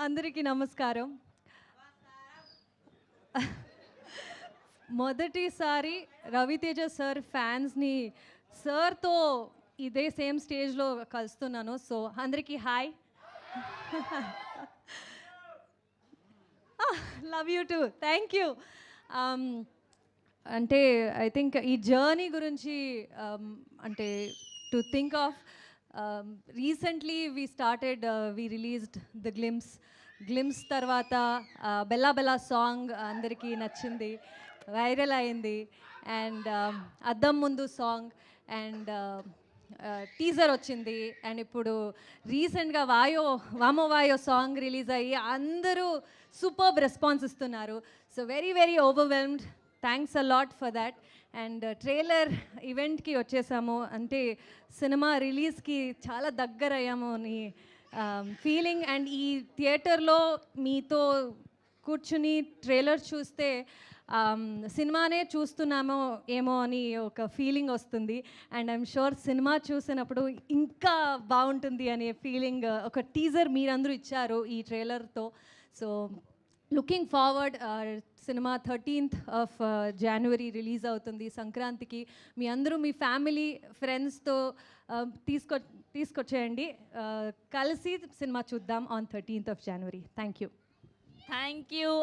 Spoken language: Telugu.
అందరికీ నమస్కారం. మొదటిసారి రవితేజ సార్ ఫ్యాన్స్‌ని సార్‌తో ఇదే సేమ్ స్టేజ్‌లో కలుస్తున్నాను. సో, అందరికీ hi. Love you two. Thank you. అంటే ఐ థింక్ ఈ జర్నీ గురించి అంటే to think of recently we released the glimpse తర్వాత బెల్లా బెల్లా సాంగ్ అందరికీ నచ్చింది, వైరల్ అయింది. అండ్ అద్దం ముందు సాంగ్ అండ్ టీజర్ వచ్చింది. అండ్ ఇప్పుడు రీసెంట్గా వామో వాయో సాంగ్ రిలీజ్ అయ్యి అందరూ సూపర్బ్ రెస్పాన్స్ ఇస్తున్నారు. So very very overwhelmed. Thanks a lot for that. And trailer ఈవెంట్కి వచ్చేసాము, అంటే సినిమా రిలీజ్కి చాలా దగ్గర అయ్యాము అని ఫీలింగ్. అండ్ ఈ థియేటర్లో మీతో కూర్చుని ట్రైలర్ చూస్తే సినిమానే చూస్తున్నామో ఏమో అని ఒక ఫీలింగ్ వస్తుంది. అండ్ ఐఎమ్ షూర్ సినిమా చూసినప్పుడు ఇంకా బాగుంటుంది అనే ఫీలింగ్ ఒక టీజర్ మీరందరూ ఇచ్చారు ఈ ట్రైలర్తో. So looking forward. Cinema 13th of January release అవుతుంది సంక్రాంతికి. మీ అందరూ మీ ఫ్యామిలీ ఫ్రెండ్స్తో తీసుకొచ్చేయండి. కలిసి సినిమా చూద్దాం on 13th of January. Thank you. Thank you.